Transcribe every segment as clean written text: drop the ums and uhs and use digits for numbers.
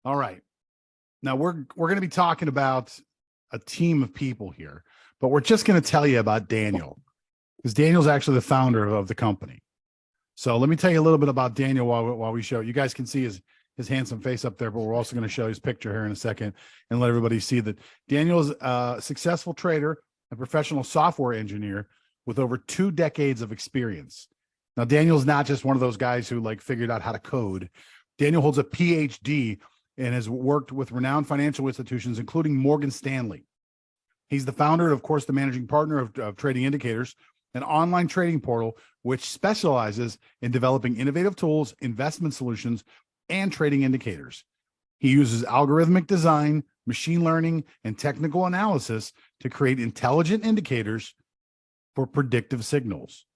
All right. Now we're going to be talking about a team of people here, but we're just going to tell you about Daniel, because Daniel's actually the founder of the company. So let me tell you a little bit about Daniel while we show. You guys can see his handsome face up there, but we're also going to show his picture here in a second and let everybody see that Daniel is a successful trader, a professional software engineer with over 2 decades of experience. Now, Daniel's not just one of those guys who figured out how to code. Daniel holds a PhD and has worked with renowned financial institutions, including Morgan Stanley. He's the founder, of course, the managing partner of Trading Indicators, an online trading portal which specializes in developing innovative tools, investment solutions, and trading indicators. He uses algorithmic design, machine learning, and technical analysis to create intelligent indicators for predictive signals.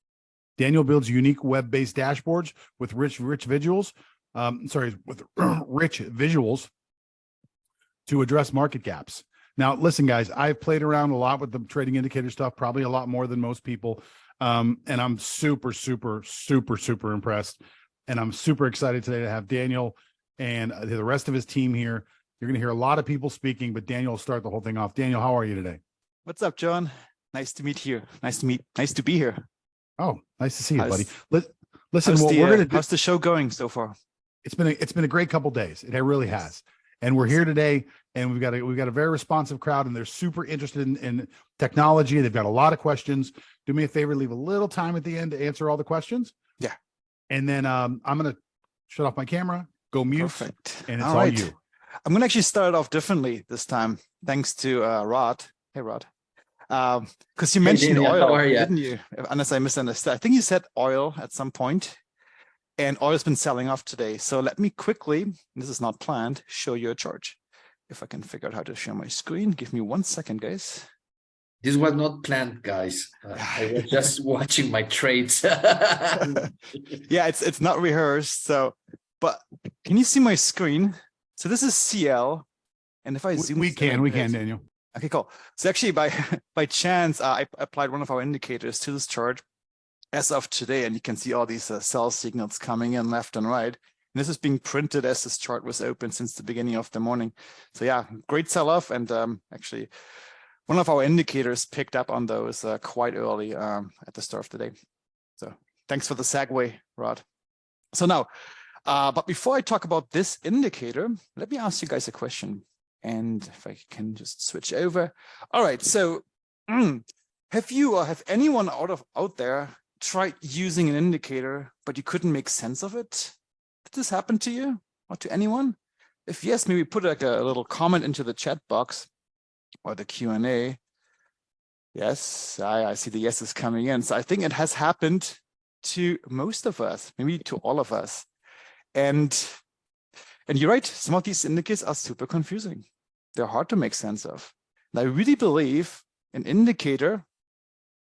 Daniel builds unique web-based dashboards with rich visuals to address market gaps. Now, listen, guys, I've played around a lot with the trading indicator stuff, probably a lot more than most people. And I'm super impressed. And I'm super excited today to have Daniel and the rest of his team here. You're going to hear a lot of people speaking, but Daniel will start the whole thing off. Daniel, how are you today? What's up, John? Nice to meet you. Nice to be here. Oh, nice to see you, buddy. How's the show going so far? It's been a great couple days. It really has. And we're here today, and we've got a very responsive crowd, and they're super interested in technology. They've got a lot of questions. Do me a favor, leave a little time at the end to answer all the questions. Yeah. And then I'm going to shut off my camera, go mute. Perfect. And it's all you. I'm going to actually start off differently this time, thanks to Rod. Hey, Rod. Because you mentioned oil, didn't you? Unless I misunderstood. I think you said oil at some point. And oil's been selling off today. So let me quickly, this is not planned, show you a chart. If I can figure out how to share my screen. Give me 1 second, guys. This was not planned, guys. I was just watching my trades. Yeah, it's not rehearsed. So, but can you see my screen? So this is CL. And if I zoom, we can, Daniel. Okay, cool. So actually by chance, I applied one of our indicators to this chart as of today, and you can see all these sell signals coming in left and right. And this is being printed as this chart was open since the beginning of the morning. So yeah, great sell-off. And actually, one of our indicators picked up on those quite early at the start of the day. So thanks for the segue, Rod. So now, but before I talk about this indicator, let me ask you guys a question. And if I can just switch over. All right, so have you or have anyone out there tried using an indicator, but you couldn't make sense of it? Did this happen to you or to anyone? If yes, maybe put a little comment into the chat box or the Q&A. Yes, I see the yeses coming in. So I think it has happened to most of us, maybe to all of us. And you're right, some of these indicators are super confusing. They're hard to make sense of. And I really believe an indicator,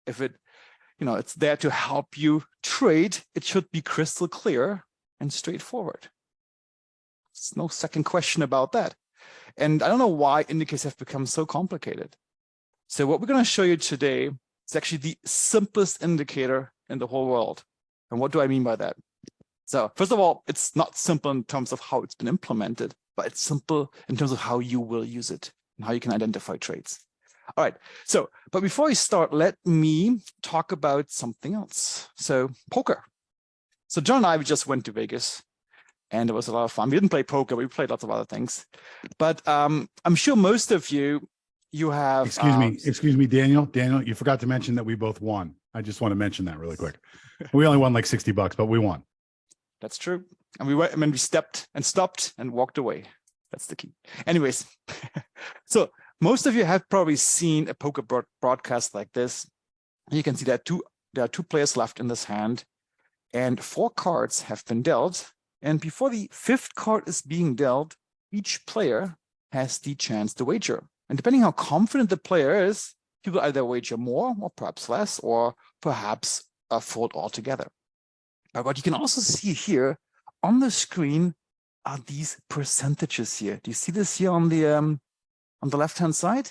if it's there to help you trade, it should be crystal clear and straightforward. There's no second question about that. And I don't know why indicators have become so complicated. So what we're going to show you today is actually the simplest indicator in the whole world. And what do I mean by that? So first of all, it's not simple in terms of how it's been implemented, but it's simple in terms of how you will use it and how you can identify trades. All right, so, but before I start, let me talk about something else. So poker. So John and I, we just went to Vegas and it was a lot of fun. We didn't play poker, we played lots of other things. But I'm sure most of you have— Excuse me, Daniel, you forgot to mention that we both won. I just want to mention that really quick. We only won like $60, but we won. That's true. And we stepped and stopped and walked away. That's the key. Anyways, so most of you have probably seen a poker broadcast like this. You can see that there are two players left in this hand, and 4 cards have been dealt. And before the 5th card is being dealt, each player has the chance to wager. And depending how confident the player is, he will either wager more or perhaps less, or perhaps fold altogether. But what you can also see here on the screen are these percentages here. Do you see this here on the left-hand side?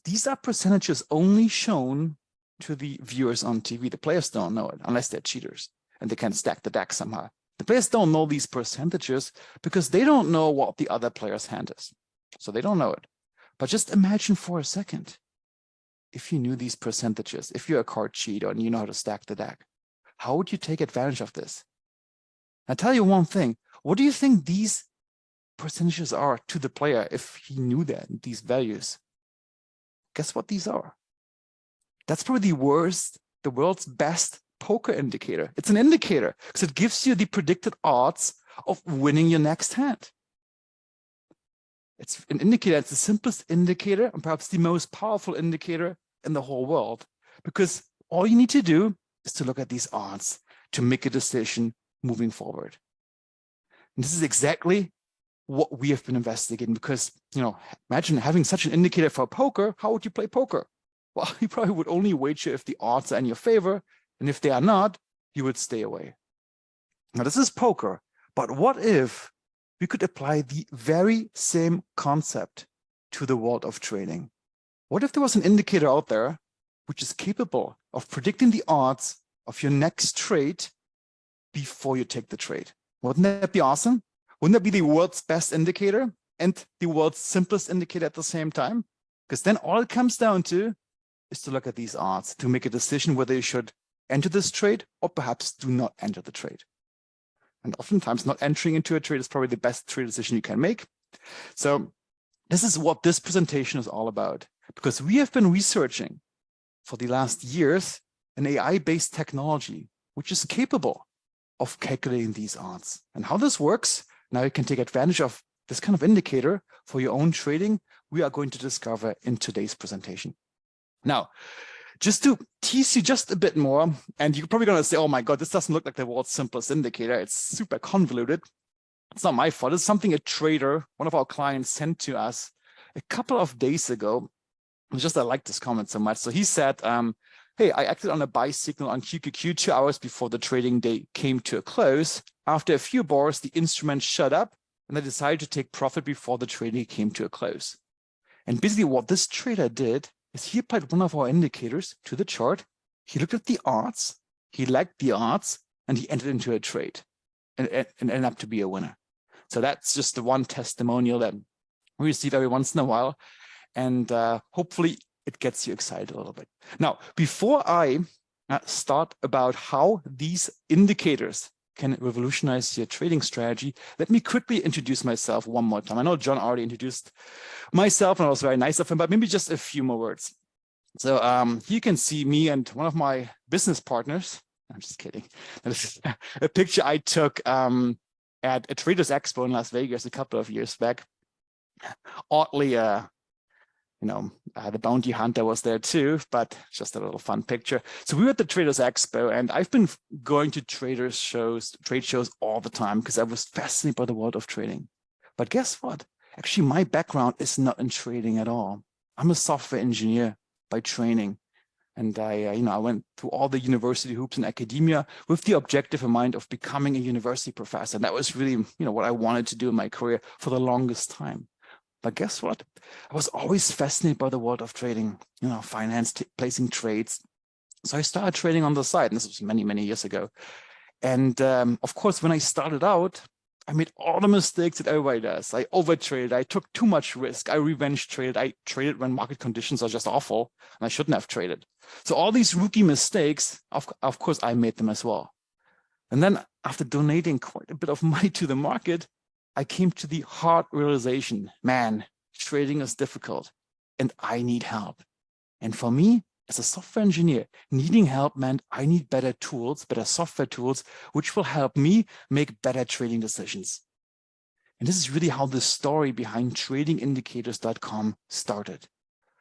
These are percentages only shown to the viewers on TV. The players don't know it unless they're cheaters and they can stack the deck somehow. The players don't know these percentages because they don't know what the other player's hand is. So they don't know it. But just imagine for a second, if you knew these percentages, if you're a card cheater and you know how to stack the deck, how would you take advantage of this? I'll tell you one thing. What do you think these percentages are to the player if he knew that, these values? Guess what these are? That's probably the world's best poker indicator. It's an indicator because it gives you the predicted odds of winning your next hand. It's an indicator. It's the simplest indicator and perhaps the most powerful indicator in the whole world, because all you need to do is to look at these odds to make a decision moving forward. And this is exactly what we have been investigating, because, imagine having such an indicator for poker. How would you play poker? Well, you probably would only wager if the odds are in your favor, and if they are not, you would stay away. Now, this is poker, but what if we could apply the very same concept to the world of trading? What if there was an indicator out there which is capable of predicting the odds of your next trade before you take the trade? Wouldn't that be awesome? Wouldn't that be the world's best indicator and the world's simplest indicator at the same time? Because then all it comes down to is to look at these odds to make a decision whether you should enter this trade or perhaps do not enter the trade. And oftentimes not entering into a trade is probably the best trade decision you can make. So this is what this presentation is all about, because we have been researching for the last years an AI-based technology which is capable of calculating these odds. And how this works, now you can take advantage of this kind of indicator for your own trading, we are going to discover in today's presentation. Now, just to tease you just a bit more, and you're probably going to say, oh my God, this doesn't look like the world's simplest indicator. It's super convoluted. It's not my fault. It's something a trader, one of our clients, sent to us a couple of days ago. Just I like this comment so much. So he said, hey, I acted on a buy signal on QQQ 2 hours before the trading day came to a close. After a few bars, the instrument shut up, and I decided to take profit before the trading came to a close. And basically what this trader did is he applied one of our indicators to the chart. He looked at the odds, he liked the odds, and he entered into a trade and ended up to be a winner. So that's just the one testimonial that we receive every once in a while. And hopefully it gets you excited a little bit. Now, before I start about how these indicators can revolutionize your trading strategy, let me quickly introduce myself one more time. I know John already introduced myself, and it was very nice of him, but maybe just a few more words. So you can see me and one of my business partners. I'm just kidding. This is a picture I took at a Traders Expo in Las Vegas a couple of years back. Oddly, the bounty hunter was there too, but just a little fun picture. So we were at the Traders Expo, and I've been going to trade shows all the time because I was fascinated by the world of trading. But guess what? Actually, my background is not in trading at all. I'm a software engineer by training. And I went through all the university hoops in academia with the objective in mind of becoming a university professor. And that was really, what I wanted to do in my career for the longest time. But guess what? I was always fascinated by the world of trading, finance, placing trades. So I started trading on the side, and this was many, many years ago. And of course, when I started out, I made all the mistakes that everybody does. I overtraded. I took too much risk. I revenge traded. I traded when market conditions are just awful, and I shouldn't have traded. So all these rookie mistakes, of course, I made them as well. And then after donating quite a bit of money to the market, I came to the hard realization, man, trading is difficult and I need help. And for me, as a software engineer, needing help meant I need better tools, better software tools, which will help me make better trading decisions. And this is really how the story behind tradingindicators.com started.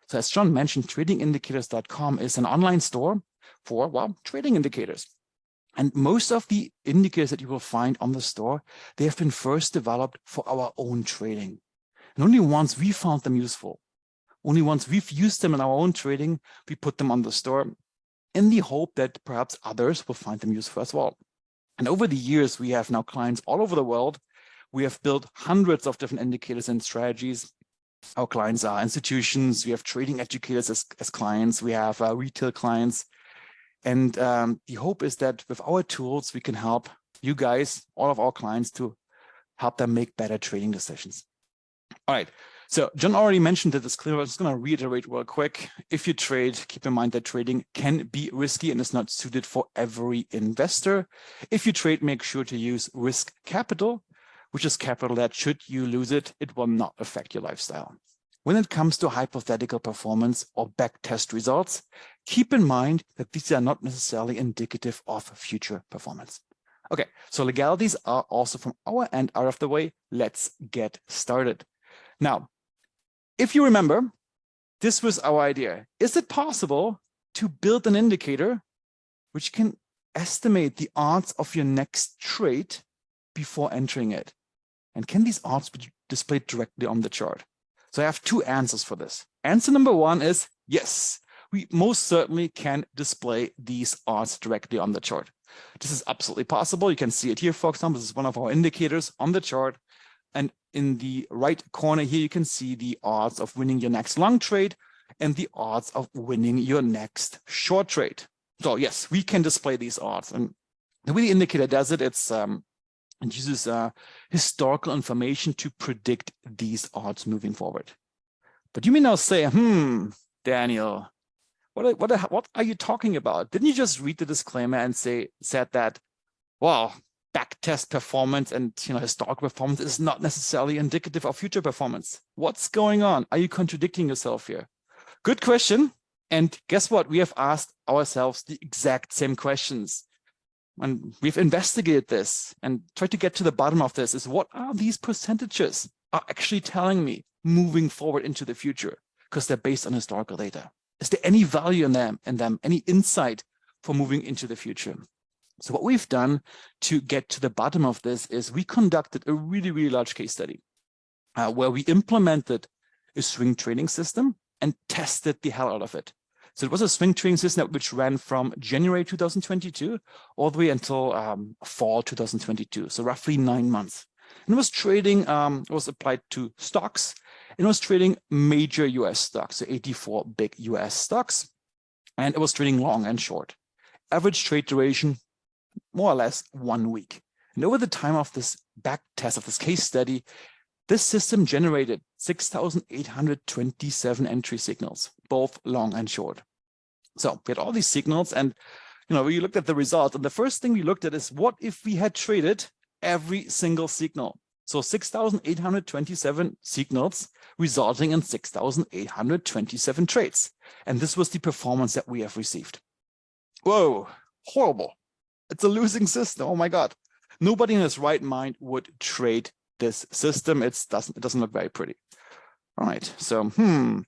So as John mentioned, tradingindicators.com is an online store for, trading indicators. And most of the indicators that you will find on the store, they have been first developed for our own trading. And only once we found them useful, only once we've used them in our own trading, we put them on the store in the hope that perhaps others will find them useful as well. And over the years, we have now clients all over the world. We have built hundreds of different indicators and strategies. Our clients are institutions. We have trading educators as clients. We have retail clients. And the hope is that with our tools, we can help you guys, all of our clients, to help them make better trading decisions. All right. So John already mentioned the disclaimer. I'm just going to reiterate real quick. If you trade, keep in mind that trading can be risky and is not suited for every investor. If you trade, make sure to use risk capital, which is capital that, should you lose it, it will not affect your lifestyle. When it comes to hypothetical performance or backtest results, keep in mind that these are not necessarily indicative of future performance. Okay, so legalities are also from our end out of the way. Let's get started. Now, if you remember, this was our idea. Is it possible to build an indicator which can estimate the odds of your next trade before entering it? And can these odds be displayed directly on the chart? So I have two answers for this. Answer number one is yes, we most certainly can display these odds directly on the chart. This is absolutely possible. You can see it here, for example. This is one of our indicators on the chart. And in the right corner here, you can see the odds of winning your next long trade and the odds of winning your next short trade. So yes, we can display these odds. And the way the indicator does it, it uses historical information to predict these odds moving forward. But you may now say, Daniel, what are you talking about? Didn't you just read the disclaimer and said that, well, backtest performance and historical performance is not necessarily indicative of future performance? What's going on? Are you contradicting yourself here? Good question. And guess what? We have asked ourselves the exact same questions. And we've investigated this and tried to get to the bottom of this, is what are these percentages are actually telling me moving forward into the future? Because they're based on historical data. Is there any value in them, any insight for moving into the future? So what we've done to get to the bottom of this is we conducted a really, really large case study where we implemented a swing trading system and tested the hell out of it. So it was a swing trading system which ran from January 2022 all the way until fall 2022, so roughly 9 months. And it was trading, it was applied to stocks, and it was trading major US stocks, so 84 big US stocks, and it was trading long and short. Average trade duration, more or less 1 week. And over the time of this back test of this case study, this system generated 6,827 entry signals, both long and short. So we had all these signals, and we looked at the results. And the first thing we looked at is, what if we had traded every single signal? So 6,827 signals resulting in 6,827 trades. And this was the performance that we have received. Whoa, horrible. It's a losing system. Oh my God. Nobody in his right mind would trade this system. It doesn't look very pretty. All right. So, then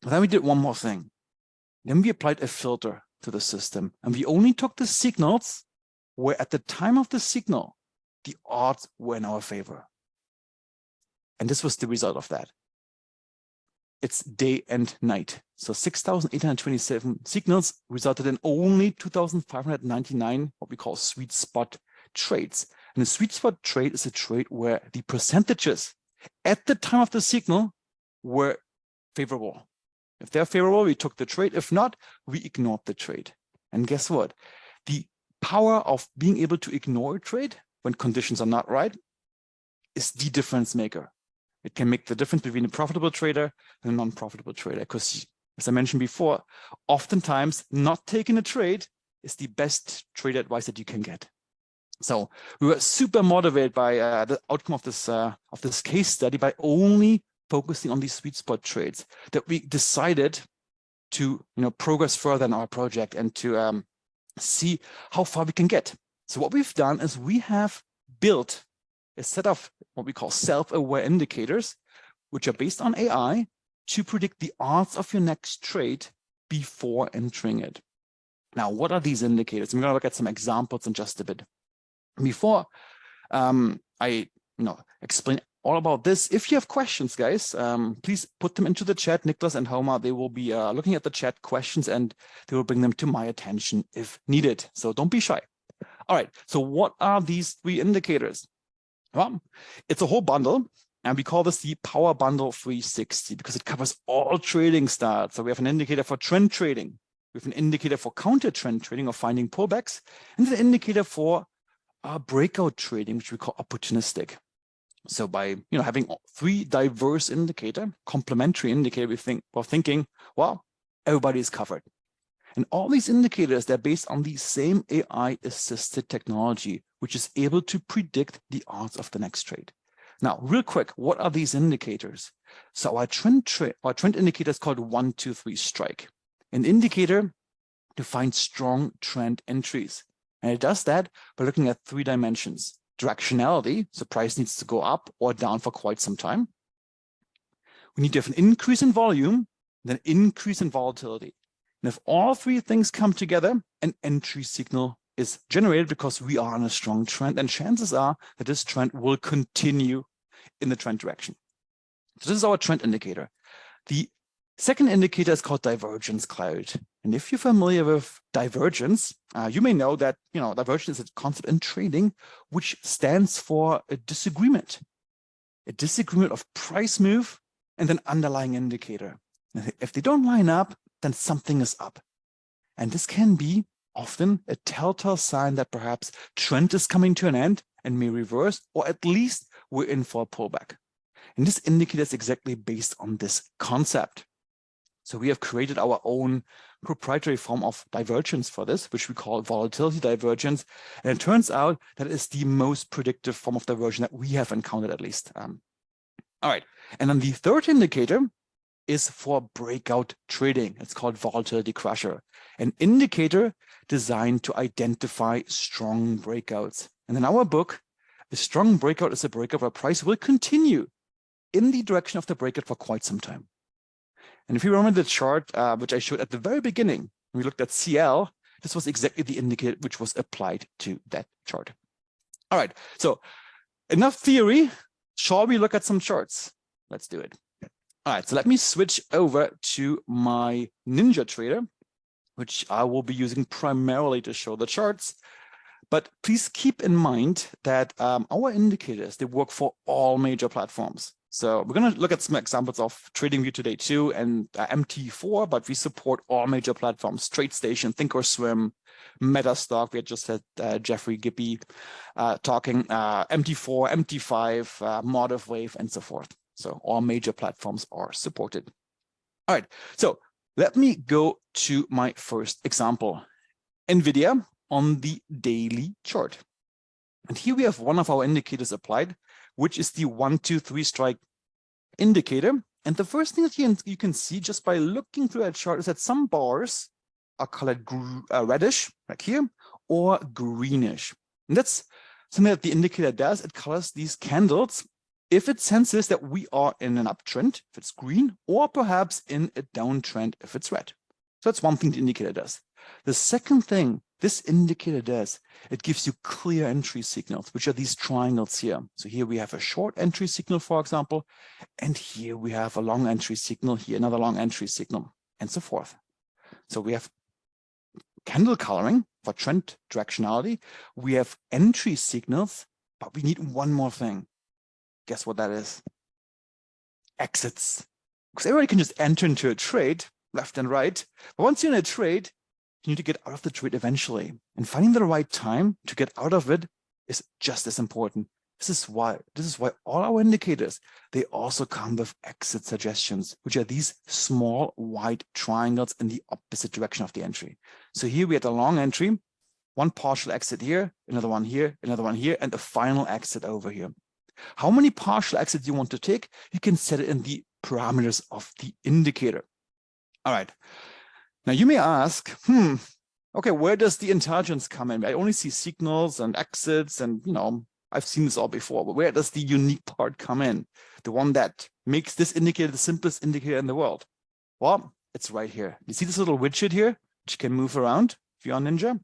we did one more thing. Then we applied a filter to the system, and we only took the signals where at the time of the signal, the odds were in our favor. And this was the result of that. It's day and night. So 6,827 signals resulted in only 2,599 what we call sweet spot trades. And a sweet spot trade is a trade where the percentages at the time of the signal were favorable. If they're favorable, we took the trade. If not, we ignored the trade. And guess what? The power of being able to ignore a trade when conditions are not right is the difference maker. It can make the difference between a profitable trader and a non-profitable trader. Because as I mentioned before, oftentimes not taking a trade is the best trade advice that you can get. So we were super motivated by the outcome of this case study by only focusing on these sweet spot trades, that we decided to progress further in our project and to see how far we can get. So what we've done is we have built a set of what we call self-aware indicators, which are based on AI to predict the odds of your next trade before entering it. Now, what are these indicators? I'm going to look at some examples in just a bit. Before I explain all about this, if you have questions, guys, please put them into the chat. Nicholas and Homa, they will be looking at the chat questions and they will bring them to my attention if needed. So don't be shy. All right, so what are these 3 indicators? Well, it's a whole bundle, and we call this the Power Bundle 360 because it covers all trading styles. So we have an indicator for trend trading, we have an indicator for counter trend trading or finding pullbacks, and an indicator for breakout trading, which we call opportunistic. So by having three diverse indicator, complementary indicator, we're thinking, well, everybody is covered. And all these indicators, they're based on the same AI-assisted technology, which is able to predict the odds of the next trade. Now, real quick, what are these indicators? So our trend indicator is called 1, 2, 3 strike, an indicator to find strong trend entries. And it does that by looking at 3 dimensions. Directionality, so price needs to go up or down for quite some time. We need to have an increase in volume, then increase in volatility. And if all 3 things come together, an entry signal is generated because we are on a strong trend, and chances are that this trend will continue in the trend direction. So this is our trend indicator. The second indicator is called divergence cloud. And if you're familiar with divergence, you may know that divergence is a concept in trading which stands for a disagreement of price move and an underlying indicator. If they don't line up, then something is up. And this can be often a telltale sign that perhaps trend is coming to an end and may reverse, or at least we're in for a pullback. And this indicator is exactly based on this concept. So we have created our own proprietary form of divergence for this, which we call volatility divergence. And it turns out that it's the most predictive form of diversion that we have encountered, at least. All right. And then the third indicator is for breakout trading. It's called volatility crusher, an indicator designed to identify strong breakouts. And in our book, a strong breakout is a breakout where price will continue in the direction of the breakout for quite some time. And if you remember the chart, which I showed at the very beginning, we looked at CL, this was exactly the indicator which was applied to that chart. All right, so enough theory. Shall we look at some charts? Let's do it. All right, so let me switch over to my Ninja Trader, which I will be using primarily to show the charts. But please keep in mind that our indicators, they work for all major platforms. So we're going to look at some examples of TradingView today too, and MT4, but we support all major platforms: TradeStation, Thinkorswim, Metastock. We had just had Jeffrey Gippy talking, MT4, MT5, Modifwave, and so forth. So all major platforms are supported. All right, so let me go to my first example, NVIDIA on the daily chart. And here we have one of our indicators applied, which is the 1, 2, 3 strike indicator. And the first thing that you can see just by looking through that chart is that some bars are colored reddish, like here, or greenish. And that's something that the indicator does. It colors these candles if it senses that we are in an uptrend, if it's green, or perhaps in a downtrend, if it's red. So that's one thing the indicator does. The second thing this indicator does, it gives you clear entry signals, which are these triangles here. So here we have a short entry signal, for example, and here we have a long entry signal, here another long entry signal, and so forth. So we have candle coloring for trend directionality. We have entry signals, but we need one more thing. Guess what that is? Exits. Because everybody can just enter into a trade, left and right. But once you're in a trade, you need to get out of the trade eventually. And finding the right time to get out of it is just as important. This is why all our indicators, they also come with exit suggestions, which are these small white triangles in the opposite direction of the entry. So here we had a long entry, one partial exit here, another one here, another one here, and a final exit over here. How many partial exits you want to take, you can set it in the parameters of the indicator. All right. Now you may ask, okay, where does the intelligence come in? I only see signals and exits, and I've seen this all before, but where does the unique part come in? The one that makes this indicator the simplest indicator in the world? Well, it's right here. You see this little widget here, which can move around if you're on Ninja,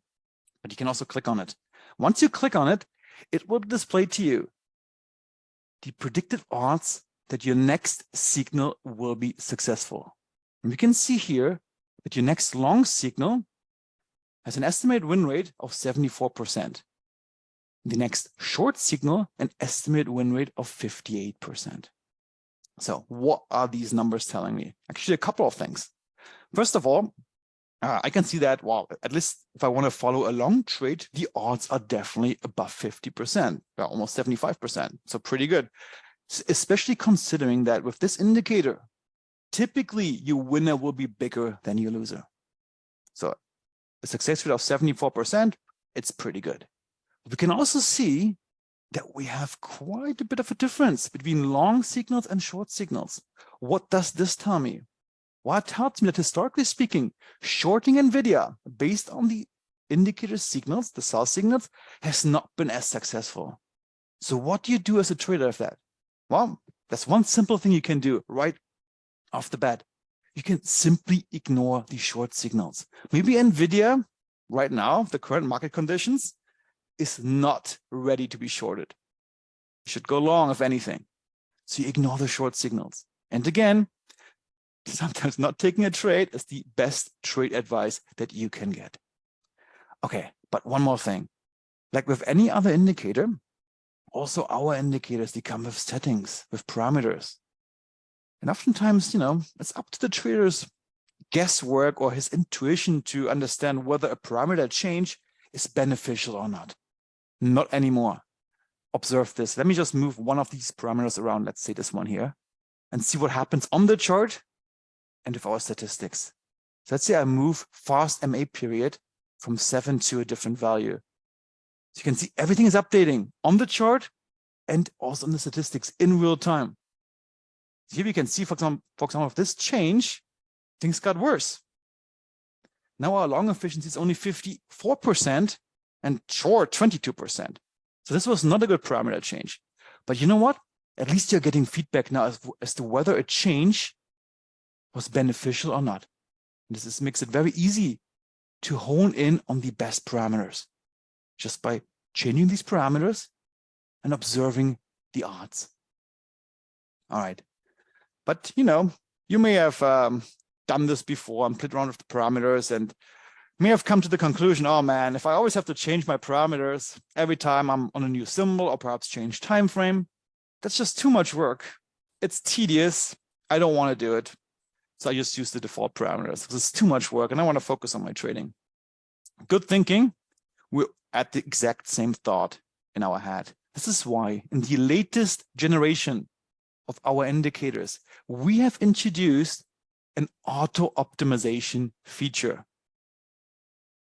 but you can also click on it. Once you click on it, it will display to you the predicted odds that your next signal will be successful. And we can see here that your next long signal has an estimated win rate of 74%. The next short signal, an estimated win rate of 58%. So what are these numbers telling me? Actually, a couple of things. First of all, I can see that, well, at least if I want to follow a long trade, the odds are definitely above 50%, well, almost 75%. So pretty good, especially considering that with this indicator, typically your winner will be bigger than your loser. So a success rate of 74%, it's pretty good. We can also see that we have quite a bit of a difference between long signals and short signals. What does this tell me? Well, it tells me that historically speaking, shorting NVIDIA based on the indicator signals, the sell signals, has not been as successful. So what do you do as a trader of that? Well, that's one simple thing you can do right off the bat. You can simply ignore the short signals. Maybe NVIDIA right now, the current market conditions, is not ready to be shorted. You should go long, if anything. So you ignore the short signals. And again, sometimes not taking a trade is the best trade advice that you can get. Okay, but one more thing. Like with any other indicator, also our indicators, they come with settings, with parameters. And oftentimes, it's up to the trader's guesswork or his intuition to understand whether a parameter change is beneficial or not. Not anymore. Observe this. Let me just move one of these parameters around, let's say this one here, and see what happens on the chart and with our statistics. So let's say I move fast MA period from 7 to a different value. So you can see everything is updating on the chart and also on the statistics in real time. So here we can see, for example, if this change, things got worse. Now our long efficiency is only 54% and short 22%. So this was not a good parameter change. But you know what? At least you're getting feedback now as to whether a change was beneficial or not. And this makes it very easy to hone in on the best parameters just by changing these parameters and observing the odds. All right. But, you may have done this before and played around with the parameters and may have come to the conclusion, oh man, if I always have to change my parameters every time I'm on a new symbol or perhaps change time frame, that's just too much work. It's tedious. I don't want to do it. So I just use the default parameters because it's too much work and I want to focus on my trading. Good thinking. We're at the exact same thought in our head. This is why in the latest generation of our indicators, we have introduced an auto optimization feature.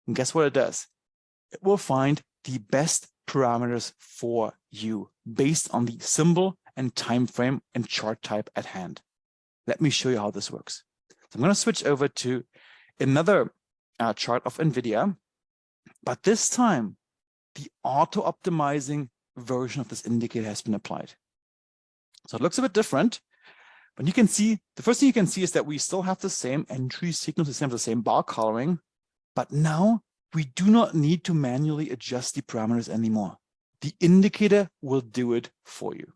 And guess what it does? It will find the best parameters for you based on the symbol and time frame and chart type at hand. Let me show you how this works. So I'm going to switch over to another chart of NVIDIA, but this time the auto optimizing version of this indicator has been applied. So it looks a bit different, but you can see, the first thing you can see is that we still have the same entry signals, we still have the same bar coloring, but now we do not need to manually adjust the parameters anymore. The indicator will do it for you.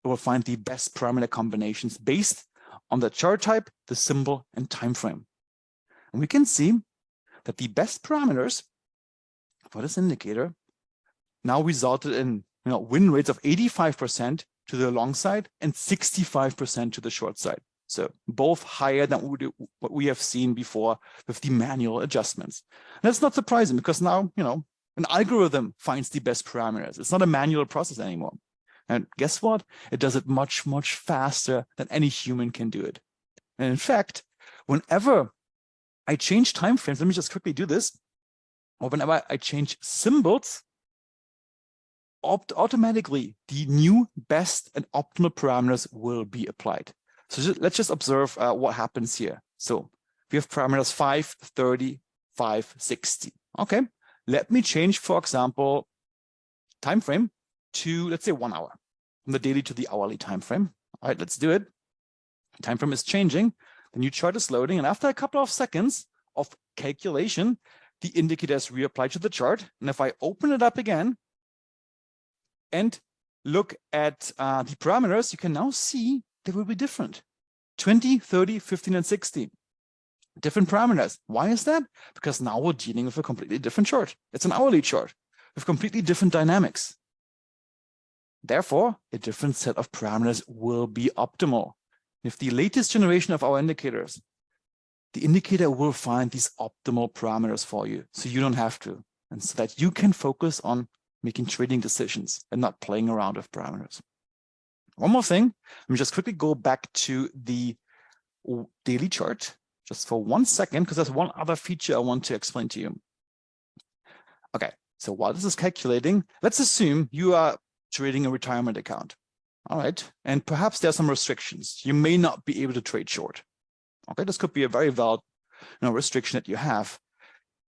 It will find the best parameter combinations based on the chart type, the symbol, and time frame. And we can see that the best parameters for this indicator now resulted in win rates of 85% to the long side and 65% to the short side. So both higher than what we have seen before with the manual adjustments. And that's not surprising because now, an algorithm finds the best parameters. It's not a manual process anymore. And guess what? It does it much, much faster than any human can do it. And in fact, whenever I change time frames, let me just quickly do this. Or whenever I change symbols, automatically the new best and optimal parameters will be applied. So let's just observe what happens here. So we have parameters 5, 30, 5, 60. Okay, let me change, for example, time frame to, let's say, 1 hour, from the daily to the hourly time frame. All right, let's do it. Time frame is changing. The new chart is loading. And after a couple of seconds of calculation, the indicator is reapplied to the chart. And if I open it up again and look at the parameters, you can now see they will be different. 20, 30, 15, and 60. Different parameters. Why is that? Because now we're dealing with a completely different chart. It's an hourly chart with completely different dynamics. Therefore, a different set of parameters will be optimal. If the latest generation of our indicators the indicator will find these optimal parameters for you, so you don't have to, and so that you can focus on making trading decisions and not playing around with parameters. One more thing, let me just quickly go back to the daily chart just for 1 second, because there's one other feature I want to explain to you. Okay, so while this is calculating, let's assume you are trading a retirement account. All right, and perhaps there are some restrictions. You may not be able to trade short. Okay, this could be a very valid restriction that you have.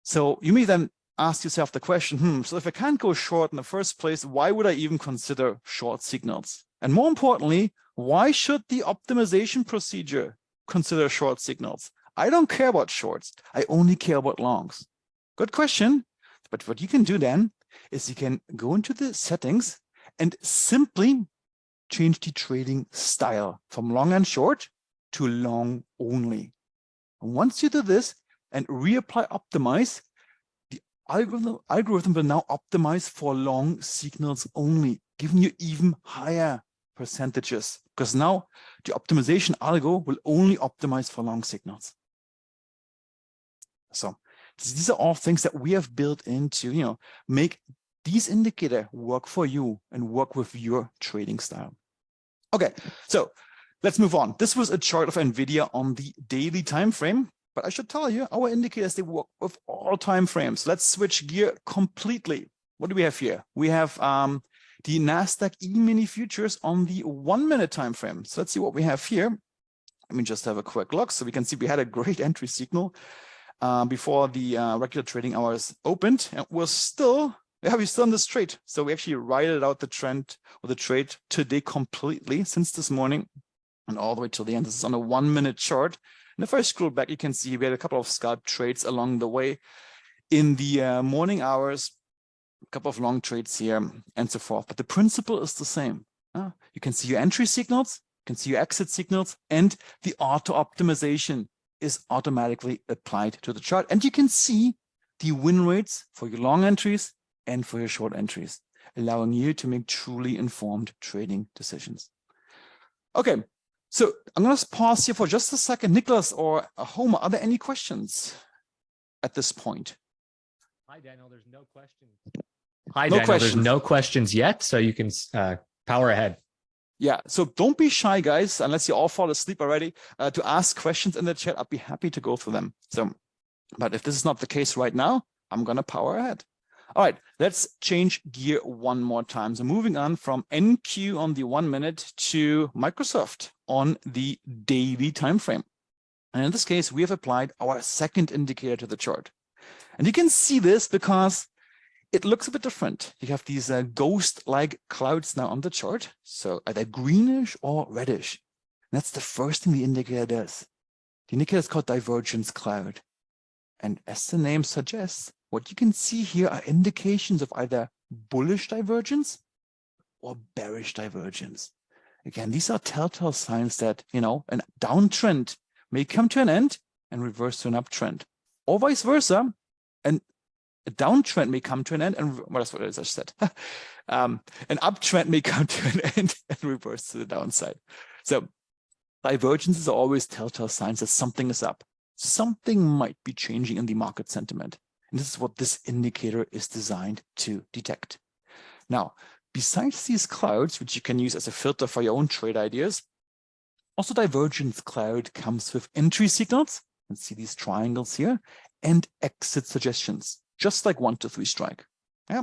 So you may then ask yourself the question, so if I can't go short in the first place, why would I even consider short signals? And more importantly, why should the optimization procedure consider short signals? I don't care about shorts. I only care about longs. Good question. But what you can do then is you can go into the settings and simply change the trading style from long and short to long only. And once you do this and reapply optimize, the algorithm will now optimize for long signals only, giving you even higher percentages, because now the optimization algo will only optimize for long signals. So these are all things that we have built into, make these indicators work for you and work with your trading style. Okay, so let's move on. This was a chart of NVIDIA on the daily time frame, but I should tell you, our indicators, they work with all time frames. Let's switch gear completely. What do we have here? We have the NASDAQ E-mini futures on the 1 minute time frame. So let's see what we have here. Let me just have a quick look. So we can see we had a great entry signal before the regular trading hours opened, and we're still in this trade. So we actually rided out the trend or the trade today completely since this morning and all the way till the end. This is on a 1 minute chart. And if I scroll back, you can see we had a couple of scalp trades along the way in the morning hours, a couple of long trades here and so forth. But the principle is the same. You can see your entry signals, you can see your exit signals, and the auto optimization is automatically applied to the chart. And you can see the win rates for your long entries and for your short entries, allowing you to make truly informed trading decisions. Okay, so I'm going to pause here for just a second. Nicholas or Homer, are there any questions at this point? Hi, Daniel, there's no questions. Hi, Daniel, questions. there's no questions yet, so you can power ahead. Yeah, so don't be shy, guys, unless you all fall asleep already, to ask questions in the chat. I'll be happy to go through them. So, but if this is not the case right now, I'm going to power ahead. All right, let's change gear one more time. So moving on from NQ on the 1 minute to Microsoft on the daily time frame. And in this case, we have applied our second indicator to the chart. And you can see this because it looks a bit different. You have these ghost-like clouds now on the chart. So are they greenish or reddish? And that's the first thing the indicator does. The indicator is called divergence cloud. And as the name suggests, what you can see here are indications of either bullish divergence or bearish divergence. Again, these are telltale signs that, a downtrend may come to an end and reverse to an uptrend, or vice versa. And a downtrend may come to an end, and well, that's what I just said. An uptrend may come to an end and reverse to the downside. So divergences are always telltale signs that something is up. Something might be changing in the market sentiment. And this is what this indicator is designed to detect. Now, besides these clouds, which you can use as a filter for your own trade ideas, also divergence cloud comes with entry signals. You can see these triangles here, and exit suggestions, just like 1 to 3 strike. Yeah,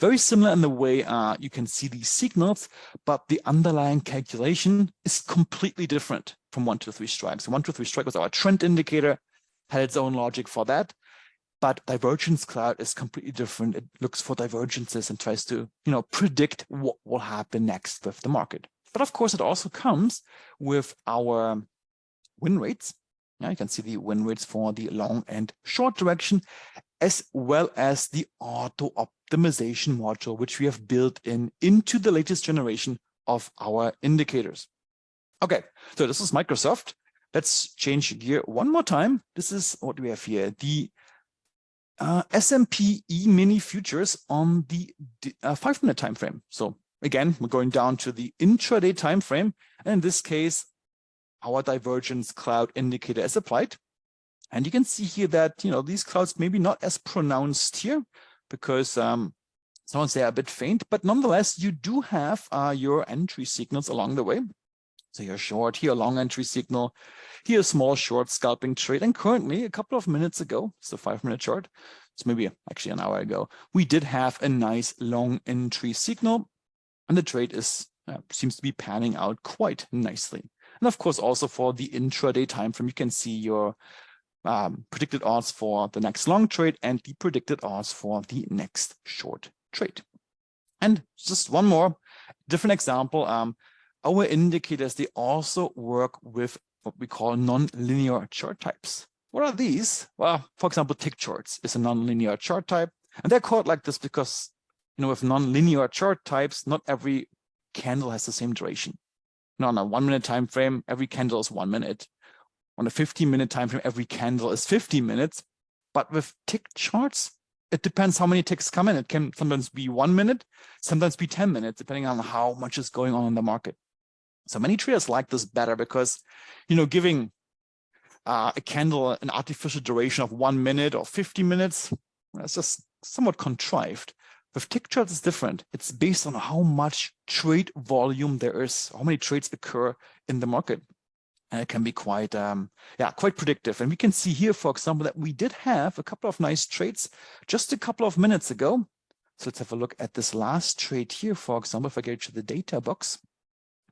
very similar in the way you can see these signals, but the underlying calculation is completely different from 1 to 3 strikes. So 1 to 3 strike was our trend indicator, had its own logic for that. But divergence cloud is completely different. It looks for divergences and tries to, predict what will happen next with the market. But of course, it also comes with our win rates. Yeah, you can see the win rates for the long and short direction, as well as the auto optimization module, which we have built into the latest generation of our indicators. Okay, so this is Microsoft. Let's change gear one more time. This is what we have here, the S&P E-mini futures on the 5 minute time frame. So again, we're going down to the intraday time frame, and in this case, our divergence cloud indicator is applied. And you can see here that, these clouds maybe not as pronounced here because sometimes they are a bit faint, but nonetheless, you do have your entry signals along the way. So you're short, here a long entry signal, here a small short scalping trade. And currently, a couple of minutes ago, it's a 5-minute chart, so maybe actually an hour ago, we did have a nice long entry signal, and the trade seems to be panning out quite nicely. And of course, also for the intraday time frame, you can see your predicted odds for the next long trade and the predicted odds for the next short trade. And just one more different example. Our indicators, they also work with what we call non-linear chart types. What are these? Well, for example, tick charts is a non-linear chart type. And they're called like this because, with non-linear chart types, not every candle has the same duration. On a 1-minute time frame, every candle is 1 minute. On a 15-minute time frame, every candle is 15 minutes. But with tick charts, it depends how many ticks come in. It can sometimes be 1 minute, sometimes be 10 minutes, depending on how much is going on in the market. So many traders like this better because, giving a candle an artificial duration of 1 minute or 50 minutes, that's just somewhat contrived. With tick charts, it's different. It's based on how much trade volume there is, how many trades occur in the market. And it can be quite predictive. And we can see here, for example, that we did have a couple of nice trades just a couple of minutes ago. So let's have a look at this last trade here, for example, if I go to the data box.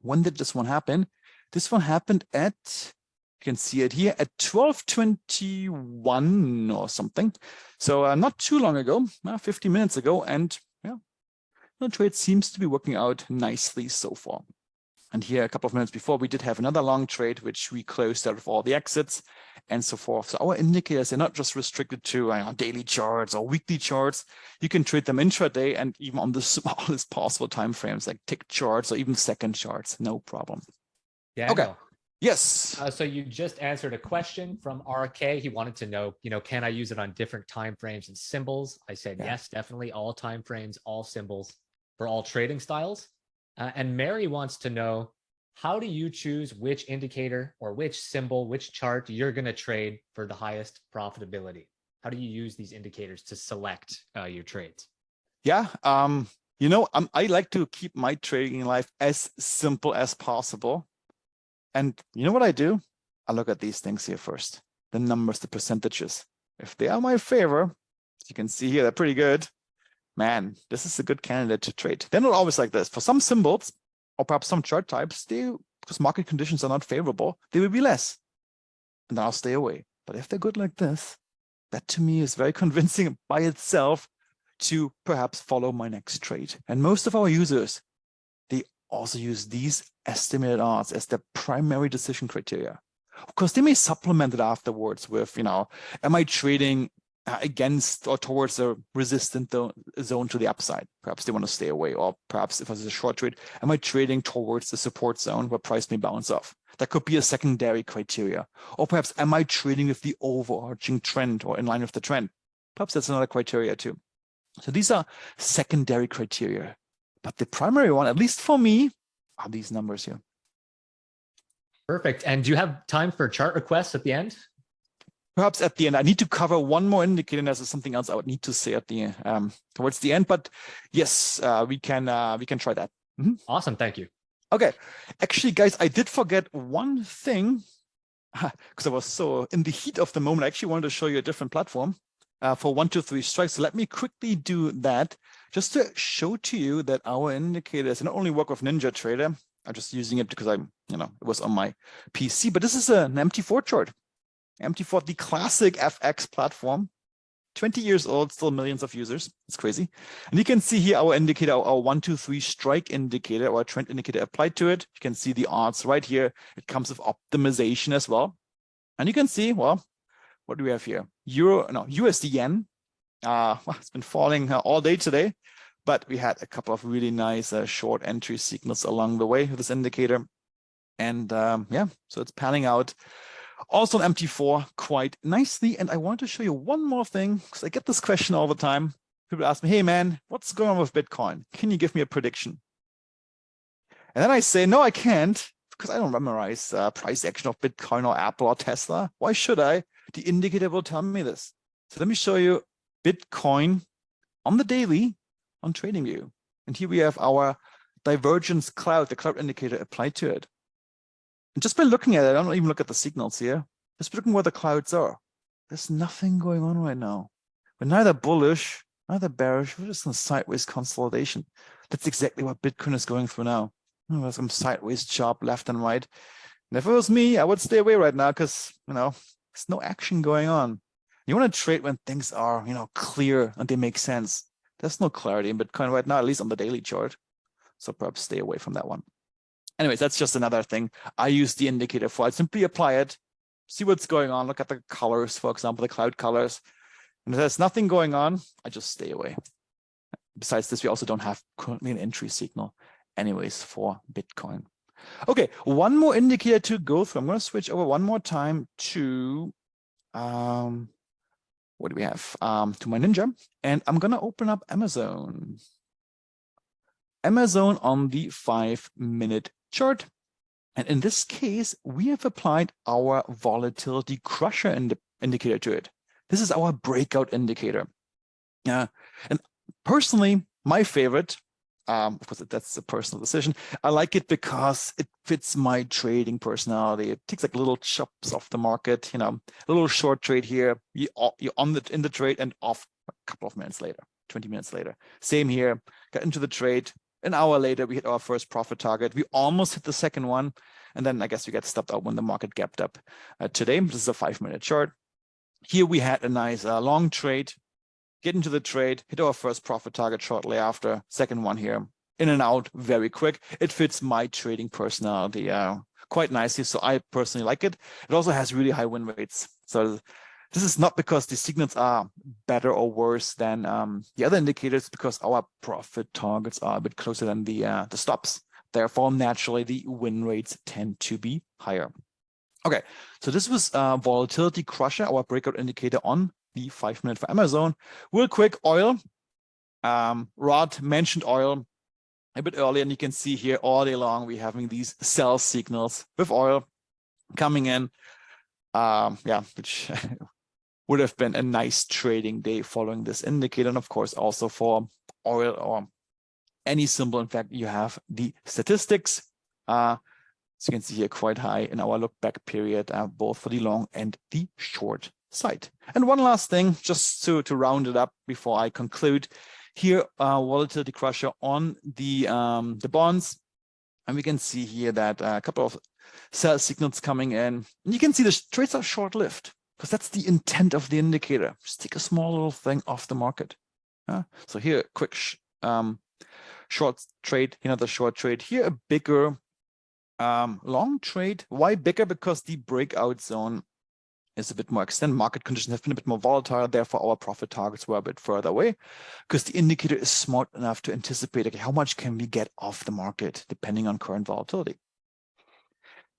When did this one happen? This one happened at, you can see it here, at 12:21 or something. So not too long ago, 50 minutes ago. And the trade seems to be working out nicely so far. And here, a couple of minutes before, we did have another long trade, which we closed out of all the exits and so forth. So our indicators are not just restricted to daily charts or weekly charts. You can trade them intraday and even on the smallest possible time frames, like tick charts or even second charts, no problem. Yeah. Okay. Yes. So you just answered a question from RK. He wanted to know, can I use it on different time frames and symbols? I said, yes, definitely. All time frames, all symbols for all trading styles. And Mary wants to know, how do you choose which indicator or which symbol, which chart you're going to trade for the highest profitability? How do you use these indicators to select your trades? Yeah. I like to keep my trading life as simple as possible. And you know what I do? I look at these things here first, the numbers, the percentages. If they are my favor, as you can see here, they're pretty good. Man, this is a good candidate to trade. They're not always like this. For some symbols, or perhaps some chart types, because market conditions are not favorable, they will be less. And then I'll stay away. But if they're good like this, that to me is very convincing by itself to perhaps follow my next trade. And most of our users, they also use these estimated odds as their primary decision criteria. Of course, they may supplement it afterwards with, am I trading against or towards a resistant zone to the upside? Perhaps they want to stay away. Or perhaps if it's a short trade, am I trading towards the support zone where price may bounce off? That could be a secondary criteria. Or perhaps, am I trading with the overarching trend or in line with the trend? Perhaps that's another criteria too. So these are secondary criteria. But the primary one, at least for me, are these numbers here. Perfect. And do you have time for chart requests at the end? Perhaps at the end, I need to cover one more indicator, and there's something else I would need to say at the towards the end. But yes, we can try that. Mm-hmm. Awesome, thank you. Okay, actually, guys, I did forget one thing because I was so in the heat of the moment. I actually wanted to show you a different platform for 1, 2, 3 strikes. So let me quickly do that just to show to you that our indicators not only work with NinjaTrader. I'm just using it because it was on my PC, but this is an MT4 chart. MT4, the classic FX platform, 20 years old, still millions of users. It's crazy. And you can see here our indicator, our 1, 2, 3 strike indicator, or trend indicator applied to it. You can see the odds right here. It comes with optimization as well. And you can see, well, what do we have here? USD yen. It's been falling all day today, but we had a couple of really nice short entry signals along the way with this indicator. And so it's panning out. Also on MT4 quite nicely. And I want to show you one more thing, because I get this question all the time. People ask me, hey man, what's going on with Bitcoin? Can you give me a prediction? And then I say, no, I can't, because I don't memorize price action of Bitcoin or Apple or Tesla. Why should I? the indicator will tell me this. So let me show you Bitcoin on the daily on TradingView. And here we have our divergence cloud, the cloud indicator applied to it. And just by looking at it, I don't even look at the signals here. Just looking where the clouds are. There's nothing going on right now. We're neither bullish, neither bearish. We're just in a sideways consolidation. That's exactly what Bitcoin is going through now. There's some sideways chop left and right. And if it was me, I would stay away right now because, there's no action going on. You want to trade when things are, clear and they make sense. There's no clarity in Bitcoin right now, at least on the daily chart. So perhaps stay away from that one. Anyways, that's just another thing I use the indicator for. I simply apply it, see what's going on, look at the colors, for example, the cloud colors. And if there's nothing going on, I just stay away. Besides this, we also don't have currently an entry signal anyways for Bitcoin. Okay, one more indicator to go through. I'm going to switch over one more time to, what do we have? To my Ninja. And I'm going to open up Amazon. Amazon on the 5-minute chart. And in this case, we have applied our volatility crusher indicator to it. This is our breakout indicator. And personally, my favorite, of course, that's a personal decision. I like it because it fits my trading personality. It takes like little chops off the market, a little short trade here. You're in the trade and off a couple of minutes later, 20 minutes later. Same here, got into the trade. An hour later, we hit our first profit target. We almost hit the second one. And then I guess we get stopped out when the market gapped up. Today, this is a 5-minute chart. Here we had a nice long trade, get into the trade, hit our first profit target shortly after, second one here, in and out very quick. It fits my trading personality quite nicely. So I personally like it. It also has really high win rates. So this is not because the signals are better or worse than the other indicators, because our profit targets are a bit closer than the stops. Therefore, naturally, the win rates tend to be higher. Okay, so this was volatility crusher, our breakout indicator on the 5-minute for Amazon. Real quick, oil. Rod mentioned oil a bit earlier, and you can see here all day long we're having these sell signals with oil coming in. Which would have been a nice trading day following this indicator. And of course, also for oil or any symbol. In fact, you have the statistics. So you can see here quite high in our look back period, both for the long and the short side. And one last thing, just to round it up before I conclude. Here, volatility crusher on the bonds. And we can see here that a couple of sell signals coming in. And you can see the trades are short-lived, because that's the intent of the indicator. Just take a small little thing off the market. So here, quick short trade, another short trade. Here, a bigger long trade. Why bigger? Because the breakout zone is a bit more extended. Market conditions have been a bit more volatile. Therefore, our profit targets were a bit further away, because the indicator is smart enough to anticipate, okay, how much can we get off the market depending on current volatility.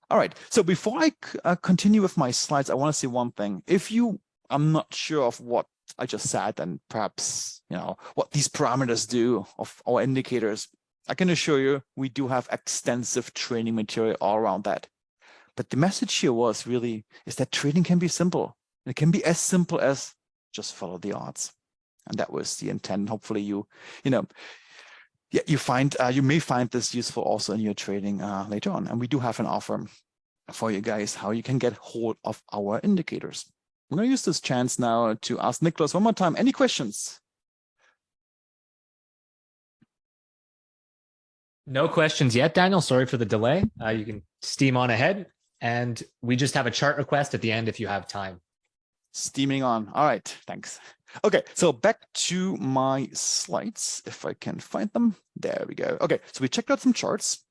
All right, so before I continue with my slides, I want to say one thing. If you are not sure of what I just said, and perhaps what these parameters do of our indicators, I can assure you we do have extensive training material all around that. But the message here is that trading can be simple. It can be as simple as just follow the odds, and that was the intent. Hopefully, you may find this useful also in your trading later on. And we do have an offer for you guys how you can get hold of our indicators. I'm going to use this chance now to ask Nicholas one more time. Any questions? No questions yet, Daniel. Sorry for the delay. You can steam on ahead. And we just have a chart request at the end if you have time. Steaming on. All right, thanks. Okay, so back to my slides, if I can find them. There we go. Okay, so we checked out some charts.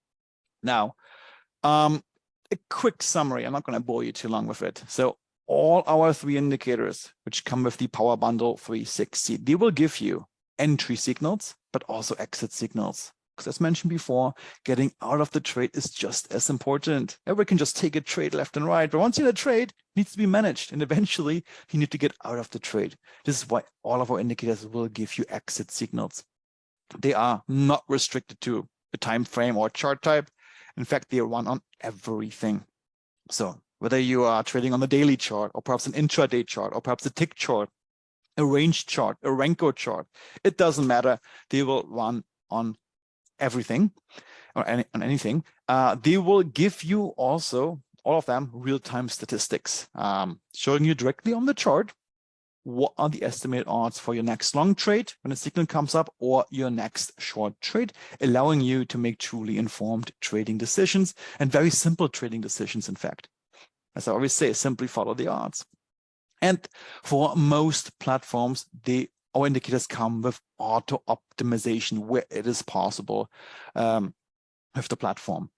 Now, a quick summary. I'm not going to bore you too long with it. So all our 3 indicators, which come with the Power Bundle 360, they will give you entry signals, but also exit signals. Because as mentioned before, getting out of the trade is just as important. Everybody can just take a trade left and right, but once you're in a trade, it needs to be managed. And eventually, you need to get out of the trade. This is why all of our indicators will give you exit signals. They are not restricted to a time frame or chart type. In fact, they run on everything. So whether you are trading on the daily chart or perhaps an intraday chart or perhaps a tick chart, a range chart, a Renko chart, it doesn't matter. They will run on everything or on anything. They will give you also, all of them, real-time statistics, showing you directly on the chart what are the estimated odds for your next long trade when a signal comes up or your next short trade, allowing you to make truly informed trading decisions and very simple trading decisions, in fact. As I always say, simply follow the odds. And for most platforms, our indicators come with auto optimization where it is possible with the platform.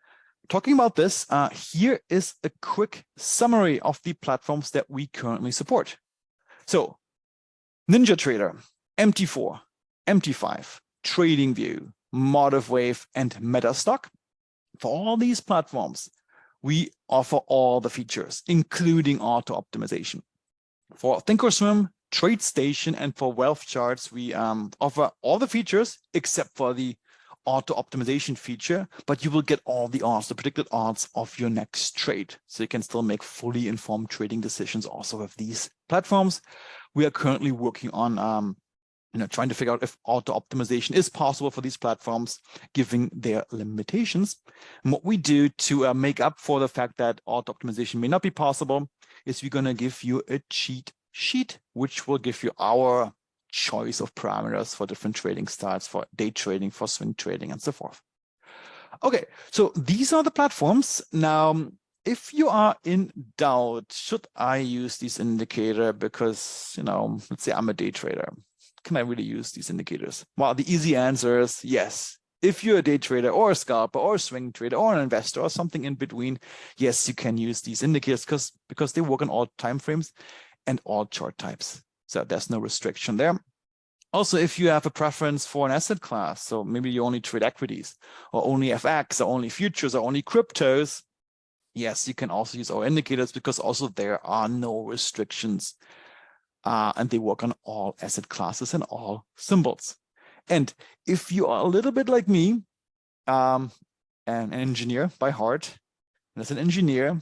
Talking about this, here is a quick summary of the platforms that we currently support. So NinjaTrader, MT4, MT5, TradingView, MotiveWave, and MetaStock. For all these platforms, we offer all the features, including auto optimization. For Thinkorswim, TradeStation, and for Wealth Charts, we offer all the features except for the auto optimization feature, but you will get all the odds, the predicted odds of your next trade. So you can still make fully informed trading decisions also with these platforms. We are currently working on trying to figure out if auto optimization is possible for these platforms, given their limitations. And what we do to make up for the fact that auto optimization may not be possible is we're going to give you a cheat sheet, which will give you our choice of parameters for different trading styles, for day trading, for swing trading, and so forth. Okay, so these are the platforms. Now, if you are in doubt, should I use this indicator because, let's say I'm a day trader. Can I really use these indicators? Well, the easy answer is yes. If you're a day trader or a scalper or a swing trader or an investor or something in between, yes, you can use these indicators because they work on all time frames and all chart types. So there's no restriction there. Also, if you have a preference for an asset class, so maybe you only trade equities or only FX or only futures or only cryptos, yes, you can also use our indicators because also there are no restrictions. And they work on all asset classes and all symbols. And if you are a little bit like me, an engineer by heart, and as an engineer,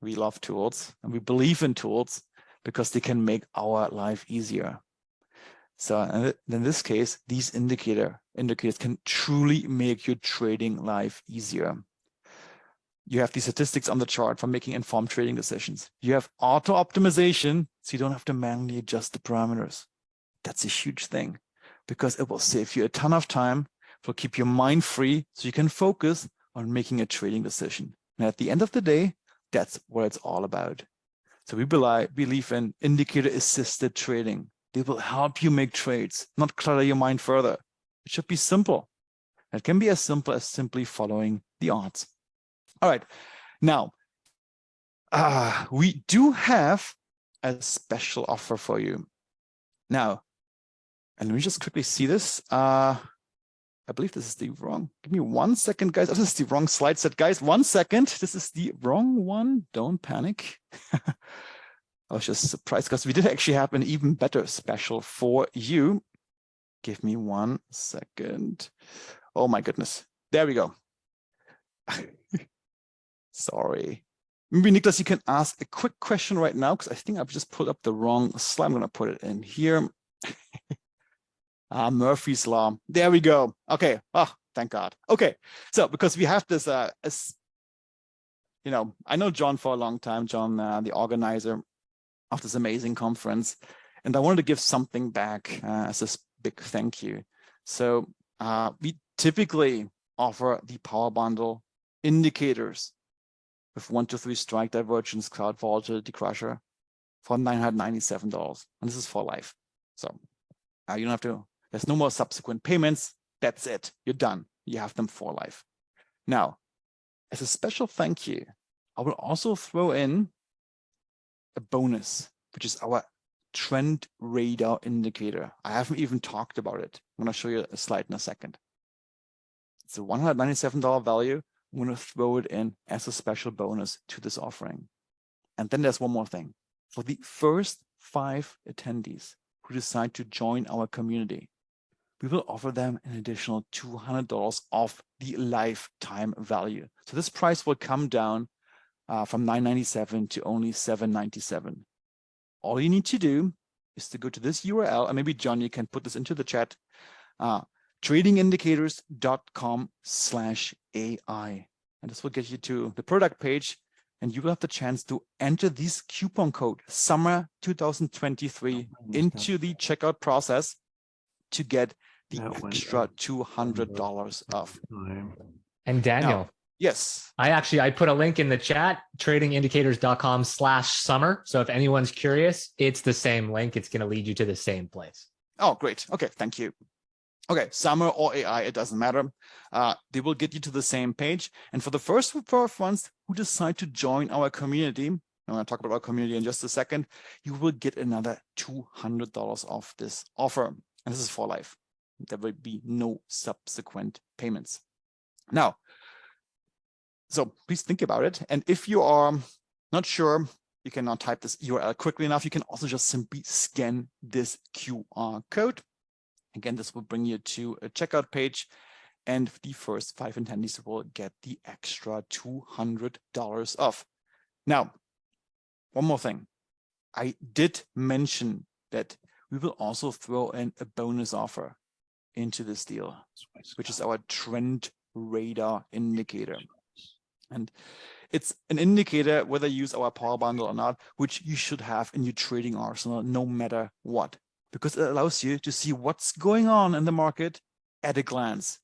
we love tools and we believe in tools because they can make our life easier. So in this case, these indicators can truly make your trading life easier. You have the statistics on the chart for making informed trading decisions. You have auto optimization, so you don't have to manually adjust the parameters. That's a huge thing because it will save you a ton of time, it will keep your mind free so you can focus on making a trading decision. And at the end of the day, that's what it's all about. So we believe in indicator-assisted trading. They will help you make trades, not clutter your mind further. It should be simple. It can be as simple as simply following the odds. All right, now, we do have a special offer for you. Now, and let me just quickly see this. I believe this is the wrong, give me 1 second, guys. Oh, this is the wrong slide set, guys. 1 second, this is the wrong one. Don't panic. I was just surprised because we did actually have an even better special for you. Give me 1 second. Oh my goodness. There we go. Sorry. Maybe Niklas, you can ask a quick question right now because I think I've just pulled up the wrong slide. I'm going to put it in here. Murphy's Law. There we go. Okay. Oh, thank God. Okay. So because we have this, I know John for a long time, John, the organizer of this amazing conference, and I wanted to give something back as a big thank you. So we typically offer the Power Bundle indicators with 1, 2, 3 strike, divergence, cloud, volatility, crusher for $997, and this is for life. So you don't have to. There's no more subsequent payments. That's it. You're done. You have them for life. Now, as a special thank you, I will also throw in a bonus, which is our trend radar indicator. I haven't even talked about it. I'm going to show you a slide in a second. It's a $197 value. I'm going to throw it in as a special bonus to this offering. And then there's one more thing. For the first 5 attendees who decide to join our community, we will offer them an additional $200 off the lifetime value. So this price will come down from $9.97 to only $7.97. All you need to do is to go to this URL, and maybe John, you can put this into the chat, tradingindicators.com/AI. And this will get you to the product page, and you will have the chance to enter this coupon code, summer 2023, into the checkout process to get the extra $200 off. And Daniel, Now, yes. I put a link in the chat, tradingindicators.com/summer. So if anyone's curious, it's the same link. It's going to lead you to the same place. Oh, great. Okay, thank you. Okay, summer or AI, it doesn't matter. They will get you to the same page. And for the first ones who decide to join our community, I'm going to talk about our community in just a second, you will get another $200 off this offer. And this is for life. There will be no subsequent payments. Now, so please think about it. And if you are not sure, you cannot type this URL quickly enough, you can also just simply scan this QR code. Again, this will bring you to a checkout page, and the first 5 attendees will get the extra $200 off. Now, one more thing. I did mention that we will also throw in a bonus offer into this deal, which is our trend radar indicator. And it's an indicator, whether you use our power bundle or not, which you should have in your trading arsenal no matter what, because it allows you to see what's going on in the market at a glance.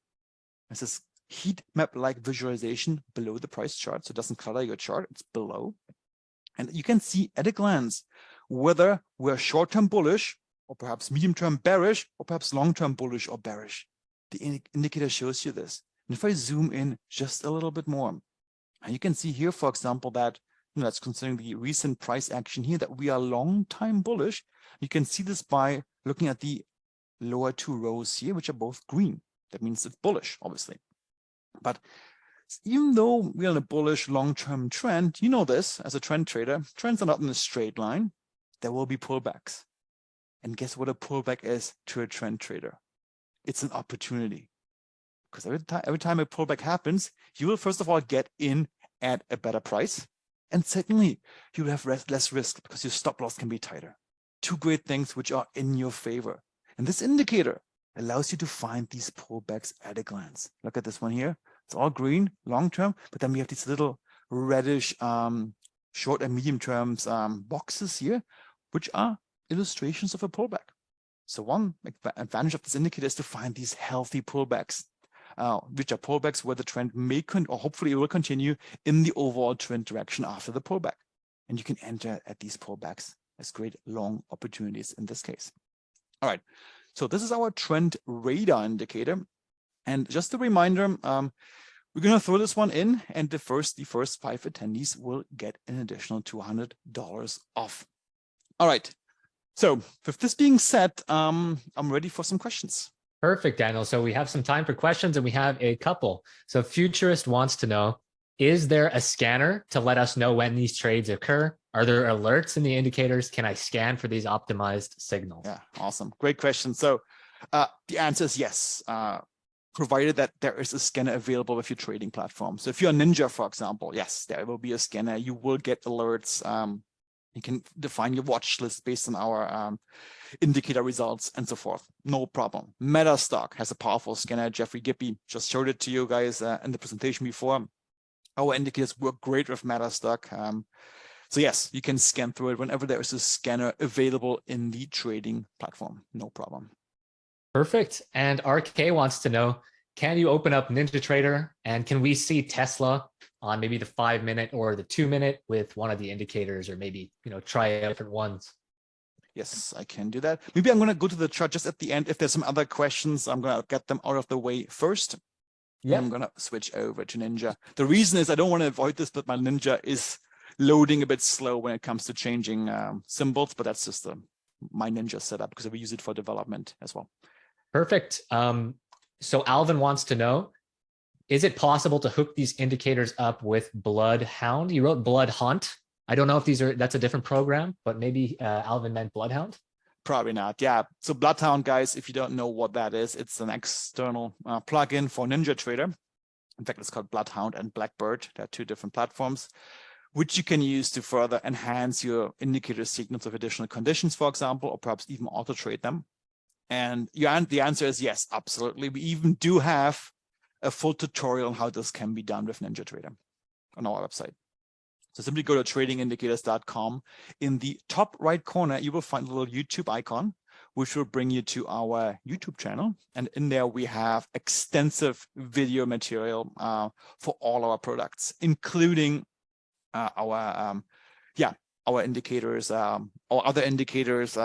It's this heat map-like visualization below the price chart, so it doesn't clutter your chart, it's below. And you can see at a glance whether we're short-term bullish, or perhaps medium-term bearish, or perhaps long-term bullish or bearish. The indicator shows you this. And if I zoom in just a little bit more, and you can see here, for example, that that's considering the recent price action here, that we are long-time bullish. You can see this by looking at the lower 2 rows here, which are both green. That means it's bullish, obviously. But even though we're in a bullish long-term trend, you know this as a trend trader, trends are not in a straight line. There will be pullbacks. And guess what a pullback is to a trend trader? It's an opportunity. Because every time a pullback happens, you will first of all get in at a better price. And secondly, you will have less risk because your stop loss can be tighter. 2 great things which are in your favor. And this indicator allows you to find these pullbacks at a glance. Look at this one here. It's all green, long term, but then we have these little reddish short and medium terms boxes here, which are illustrations of a pullback. So one advantage of this indicator is to find these healthy pullbacks, which are pullbacks where the trend may or hopefully it will continue in the overall trend direction after the pullback. And you can enter at these pullbacks as great long opportunities in this case. All right, so this is our trend radar indicator. And just a reminder, we're going to throw this one in, and the first 5 attendees will get an additional $200 off. All right, so with this being said, I'm ready for some questions. Perfect, Daniel. So we have some time for questions, and we have a couple. So Futurist wants to know, is there a scanner to let us know when these trades occur? Are there alerts in the indicators? Can I scan for these optimized signals? Yeah, awesome. Great question. So the answer is yes, provided that there is a scanner available with your trading platform. So if you're a Ninja, for example, yes, there will be a scanner. You will get alerts. You can define your watch list based on our indicator results and so forth. No problem. Metastock has a powerful scanner. Jeffrey Gippy just showed it to you guys in the presentation before. Our indicators work great with Metastock. So yes, you can scan through it whenever there is a scanner available in the trading platform. No problem. Perfect. And RK wants to know, can you open up NinjaTrader and can we see Tesla on maybe the 5-minute or the 2-minute with one of the indicators, or maybe, try different ones? Yes, I can do that. Maybe I'm going to go to the chart just at the end. If there's some other questions, I'm going to get them out of the way first. Yeah, I'm going to switch over to Ninja. The reason is I don't want to avoid this, but my Ninja is loading a bit slow when it comes to changing symbols, but that's just my Ninja setup because we use it for development as well. Perfect. So Alvin wants to know, is it possible to hook these indicators up with Bloodhound? You wrote Blood Hunt. I don't know if that's a different program, but maybe Alvin meant Bloodhound. Probably not. Yeah. So Bloodhound, guys, if you don't know what that is, it's an external plugin for NinjaTrader. In fact, it's called Bloodhound and Blackbird. They're 2 different platforms. which you can use to further enhance your indicator signals of additional conditions, for example, or perhaps even auto-trade them. And the answer is yes, absolutely. We even do have a full tutorial on how this can be done with NinjaTrader on our website. So simply go to tradingindicators.com. In the top right corner, you will find a little YouTube icon, which will bring you to our YouTube channel. And in there, we have extensive video material for all our products, including our indicators, or other indicators,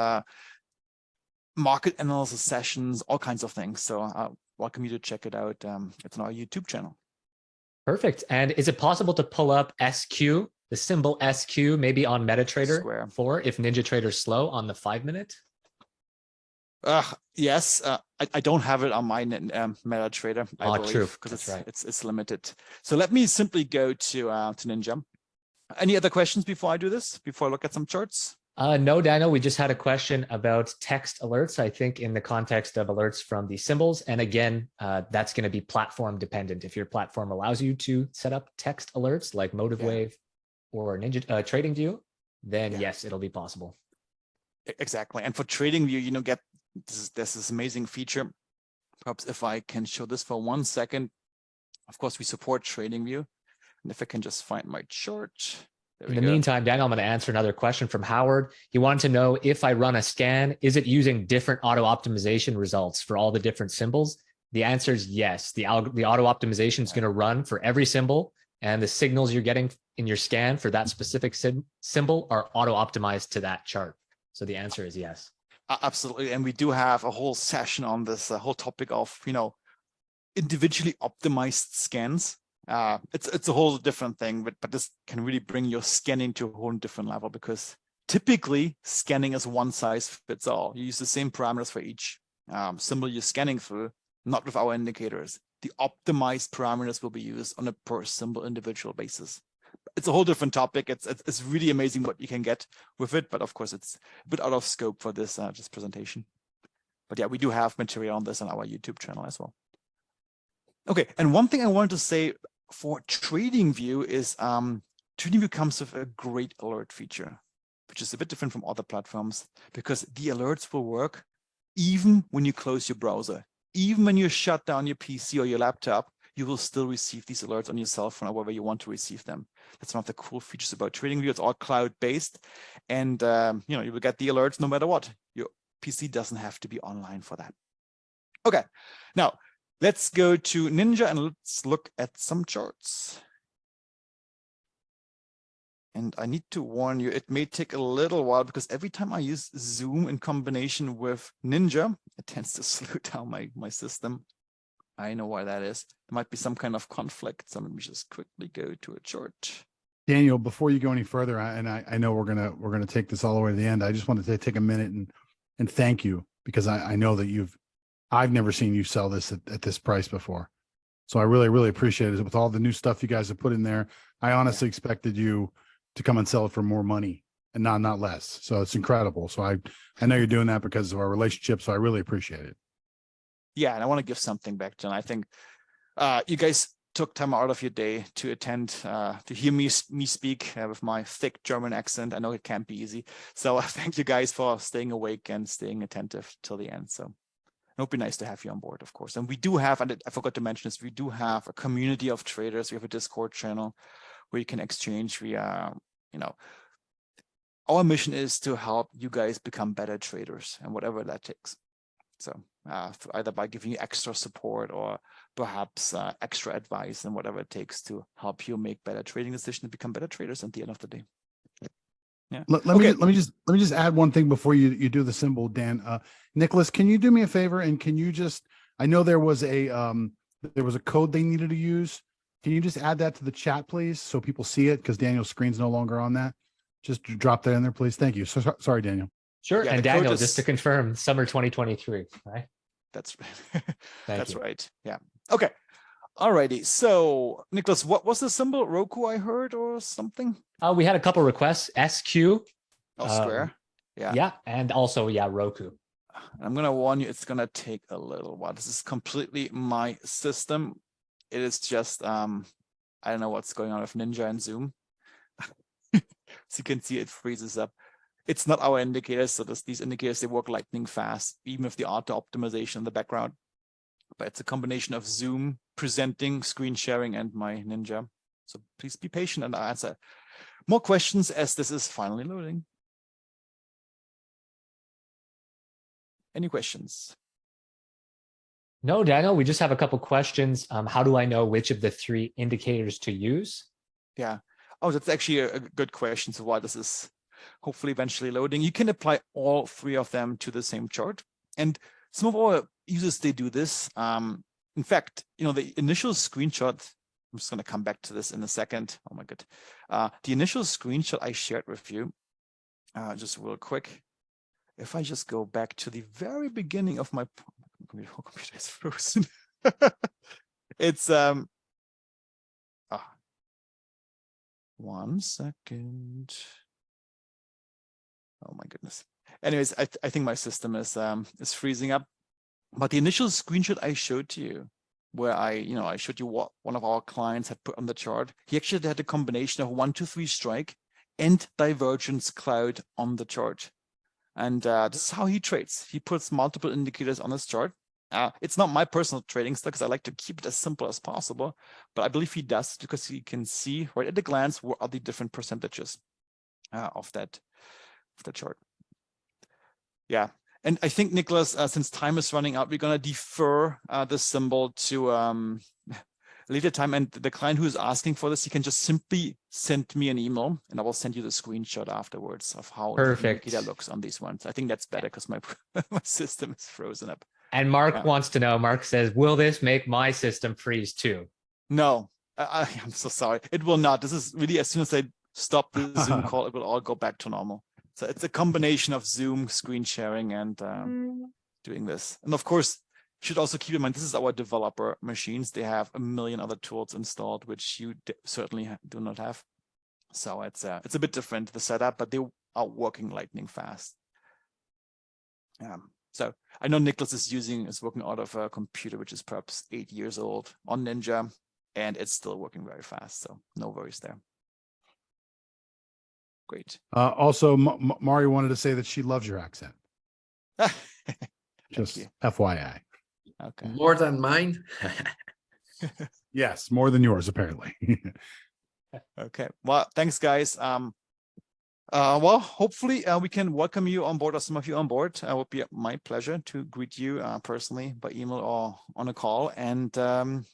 market analysis sessions, all kinds of things. So welcome you to check it out. It's on our YouTube channel. Perfect. And is it possible to pull up SQ, the symbol SQ, maybe on MetaTrader Square. 4 if NinjaTrader's slow on the 5-minute? Yes, I don't have it on my MetaTrader, I believe, true. because That's right. it's limited. So let me simply go to Ninja. Any other questions before I do this? Before I look at some charts? No, Daniel, we just had a question about text alerts, I think in the context of alerts from the symbols. And again, that's going to be platform dependent. If your platform allows you to set up text alerts like MotiveWave or Ninja TradingView, then yes, it'll be possible. Exactly. And for TradingView, you know, there's this amazing feature. Perhaps if I can show this for 1 second. Of course, we support TradingView. And if I can just find my chart. In the meantime, Daniel, I'm going to answer another question from Howard. He wanted to know, if I run a scan, is it using different auto optimization results for all the different symbols? The answer is yes. The auto optimization is going to run for every symbol, and the signals you're getting in your scan for that specific symbol are auto optimized to that chart. So the answer is yes. Absolutely. And we do have a whole session on this whole topic of, you know, individually optimized scans. It's a whole different thing, but this can really bring your scanning to a whole different level, because typically scanning is one size fits all. You use the same parameters for each symbol you're scanning through, not with our indicators. The optimized parameters will be used on a per symbol individual basis. It's a whole different topic. It's really amazing what you can get with it, but of course it's a bit out of scope for this presentation. But yeah, we do have material on this on our YouTube channel as well. Okay, and one thing I wanted to say for TradingView is TradingView comes with a great alert feature, which is a bit different from other platforms, because the alerts will work even when you close your browser. Even when you shut down your PC or your laptop, you will still receive these alerts on your cell phone or wherever you want to receive them. That's one of the cool features about TradingView. It's all cloud-based, and you know, you will get the alerts no matter what. Your PC doesn't have to be online for that. Okay, now let's go to Ninja and let's look at some charts. And I need to warn you, it may take a little while, because every time I use Zoom in combination with Ninja, it tends to slow down my system. I know why that is. There might be some kind of conflict. So let me just quickly go to a chart. Daniel, before you go any further, I know we're gonna take this all the way to the end. I just wanted to take a minute and thank you, because I know that I've never seen you sell this at this price before. So I really appreciate it. With all the new stuff you guys have put in there, I honestly expected you to come and sell it for more money and not less. So it's incredible. So I know you're doing that because of our relationship. So I really appreciate it. Yeah, and I want to give something back, John. I think you guys took time out of your day to attend, to hear me speak with my thick German accent. I know it can't be easy. So thank you guys for staying awake and staying attentive till the end. So it would be nice to have you on board, of course. And we do have, and I forgot to mention this, we do have a community of traders. We have a Discord channel where you can exchange. We are, you know, our mission is to help you guys become better traders, and whatever that takes. So either by giving you extra support or perhaps extra advice and whatever it takes to help you make better trading decisions and become better traders at the end of the day. Yeah. Let me just add one thing before you do the symbol, Dan. Nicholas, can you do me a favor, and can you just, I know there was a code they needed to use. Can you just add that to the chat, please, so people see it, because Daniel's screen's no longer on that. Just drop that in there, please. Thank you. So sorry, Daniel. Sure. Yeah, and Daniel, just to confirm, summer 2023, right? That's Thank that's you. right. Yeah. Okay. Alrighty. So Nicholas, what was the symbol? Roku, I heard, or something? We had a couple requests, SQ. Oh, square. Yeah. Yeah. And also, Roku. I'm going to warn you, it's going to take a little while. This is completely my system. It is just, I don't know what's going on with Ninja and Zoom. So you can see it freezes up. It's not our indicators. So these indicators, they work lightning fast, even with the auto optimization in the background. But it's a combination of Zoom, presenting, screen sharing, and my Ninja. So please be patient and I'll answer more questions as this is finally loading. Any questions? No, Daniel, we just have a couple questions. How do I know which of the 3 indicators to use? Yeah. Oh, that's actually a good question. So while this is hopefully eventually loading, you can apply all 3 of them to the same chart. And some of our users, they do this. In fact, the initial screenshot, I'm just going to come back to this in a second. Oh my God. The initial screenshot I shared with you, just real quick. If I just go back to the very beginning of my computer is frozen. It's 1 second. Oh my goodness. Anyways, I think my system is freezing up. But the initial screenshot I showed to you, where I showed you what one of our clients had put on the chart, he actually had a combination of 1, 2, 3 strike and divergence cloud on the chart. And this is how he trades. He puts multiple indicators on his chart. It's not my personal trading style because I like to keep it as simple as possible, but I believe he does because he can see right at a glance what are the different percentages of that chart. Yeah, and I think, Nicholas, since time is running out, we're going to defer the symbol to later time. And the client who is asking for this, he can just simply send me an email and I will send you the screenshot afterwards of how the indicator looks on these ones. I think that's better because my system is frozen up. And Mark wants to know, Mark says, will this make my system freeze too? No, I'm so sorry. It will not. This is really, as soon as I stop the Zoom call, it will all go back to normal. So it's a combination of Zoom, screen sharing, and doing this. And of course, you should also keep in mind, this is our developer machines. They have a million other tools installed, which you certainly do not have. So it's a bit different, the setup, but they are working lightning fast. So I know Nicholas is working out of a computer, which is perhaps 8 years old on Ninja, and it's still working very fast. So no worries there. Great. Also, Mari wanted to say that she loves your accent. Just FYI. Okay. More than mine. Yes, more than yours, apparently. Okay. Well, thanks, guys. Well, hopefully we can welcome you on board, or some of you on board. It would be my pleasure to greet you personally by email or on a call. And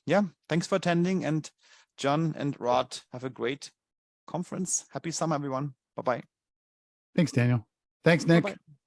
yeah, thanks for attending. And John and Rod, have a great conference. Happy summer, everyone. Bye-bye. Thanks, Daniel. Thanks, Nick. Bye-bye.